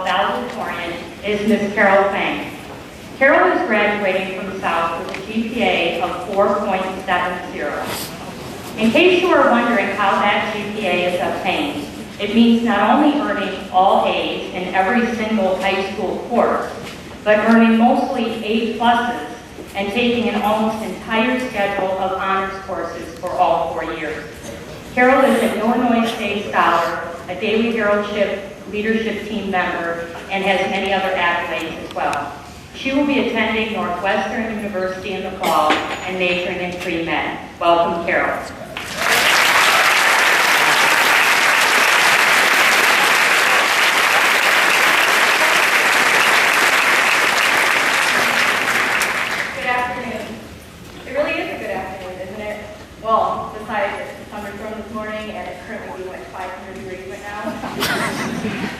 Valedictorian is Miss Lynn Feng. Carol is graduating from South with a GPA of 4.70. In case you are wondering how that GPA is obtained, it means not only earning all A's in every single high school course, but earning mostly A pluses and taking an almost entire schedule of honors courses for all 4 years. Carol is an Illinois State Scholar, a Daily Herald leadership team member, and has many other accolades as well. She will be attending Northwestern University in the fall and majoring in pre-med. Welcome, Carol. Good afternoon. It really is a good afternoon, isn't it? Well, besides it's a thunderstorm this morning and it's currently being 500 degrees right now.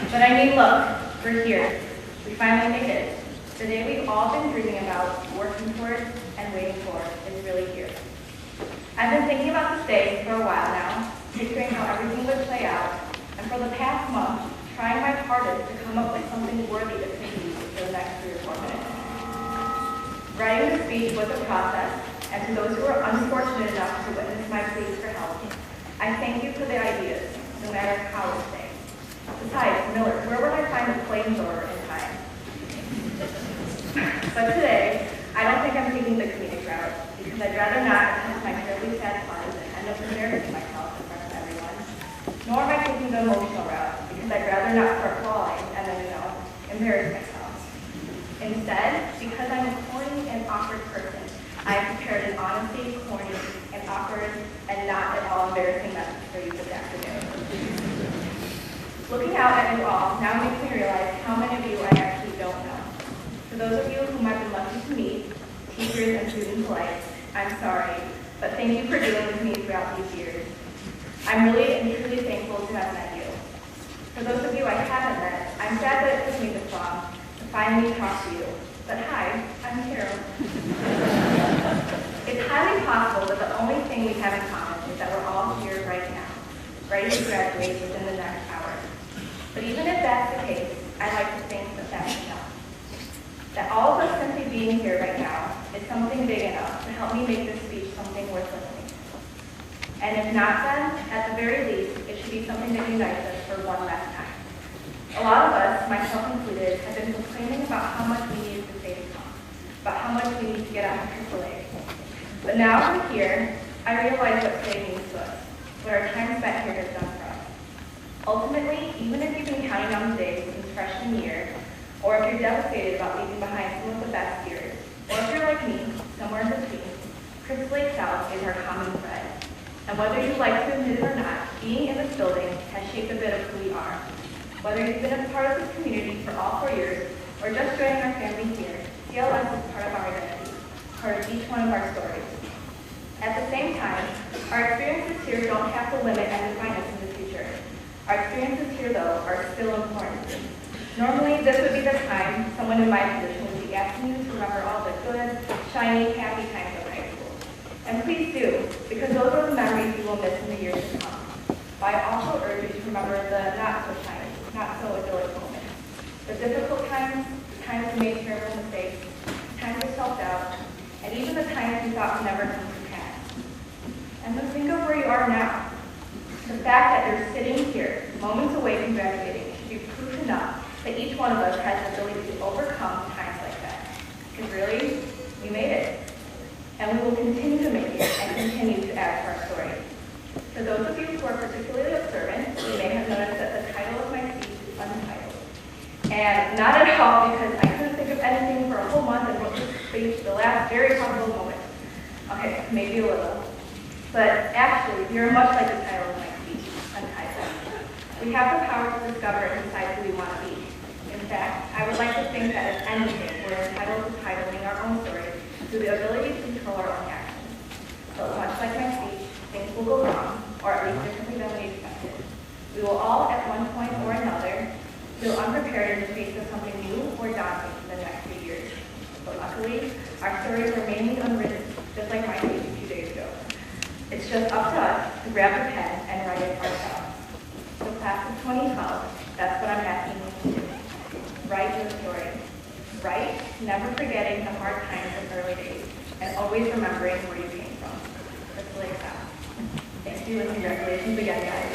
But I mean, look, we're here. We finally made it. The day we've all been dreaming about, working towards, and waiting for is really here. I've been thinking about this day for a while now, picturing how everything would play out, and for the past month, trying my hardest to come up with something worthy to speak for the next 3 or 4 minutes. Writing the speech was a process, and to those who were unfortunate enough to witness my pleas for help, I thank you for the ideas, no matter how it's saying. Besides, Miller, where would I find a flamethrower in time? But today, I don't think I'm taking the comedic route, because I'd rather not attempt my terribly sad puns and end up embarrassing myself in front of everyone. Nor am I taking the emotional route, because I'd rather not start falling and then, embarrass myself. Instead, because I'm a corny and awkward person, I have prepared an honestly corny and awkward and not at all embarrassing message for you this afternoon. Looking out at you all now makes me realize how many of you I actually don't know. For those of you whom I've been lucky to meet, teachers and students alike, I'm sorry, but thank you for dealing with me throughout these years. I'm really and truly thankful to have met you. For those of you I haven't met, I'm sad that it took me this long to finally talk to you. But hi, I'm Carol. It's highly possible that the only thing we have in common is that we're all here right now, ready to graduate within the next hour. But even if that's the case, I'd like to think that that's enough. That all of us simply being here right now is something big enough to help me make this speech something worth listening to. And if not then, at the very least, it should be something that unites us for one last time. A lot of us, myself included, have been complaining about how much we need to save time, about how much we need to get out of AAA. But now I'm here, I realize what today means to us, what our time spent here has done for us. Ultimately, even if you've been counting down the days since freshman year, or if you're devastated about leaving behind some of the best years, or if you're like me, somewhere in between, Crystal Lake South is our common thread. And whether you like to admit it or not, being in this building has shaped a bit of who we are. Whether you've been a part of this community for all 4 years, or just joining our family here, CLS is part of our identity, part of each one of our stories. At the same time, our experiences here don't have to limit and define us in the future. Our experiences here, though, are still important. Normally, this would be the time someone in my position would be asking you to remember all the good, shiny, happy times of high school. And please do, because those are the memories you will miss in the years to come. But I also urge you to remember the not-so-shiny, not-so-idyllic moments. The difficult times, the times we made terrible mistakes, times of self-doubt, and even the times you thought would never come to pass. And then think of where you are now. The fact that you're sitting here, moments away from graduating, should be proof enough that each one of us has the ability to overcome times like that. Because really, we made it. And we will continue to make it and continue to add to our story. For those of you who are particularly observant, you may have noticed that the title of my speech is Untitled. And not at all because I couldn't think of anything for a whole month and wrote this speech the last very possible moment. Okay, maybe a little. But actually, you're much like the title of my speech, Untitled. We have the power to discover and decide who we want to be. In fact, I would like to think that if anything, we're entitled to titling our own stories through the ability to control our own actions. So much like my speech, things will go wrong, or at least differently than we expected. We will all, at one point or another, feel unprepared in the face of something new or daunting in the next few years. But luckily, our stories are mainly unwritten, just like my speech a few days ago. It's just up to us to grab a pen and write it ourselves. So class of 2012, that's what I'm asking you to do. write your story. Write, never forgetting the hard times of early days, and always remembering where you came from. That's really fast. Thank you, and congratulations again, guys.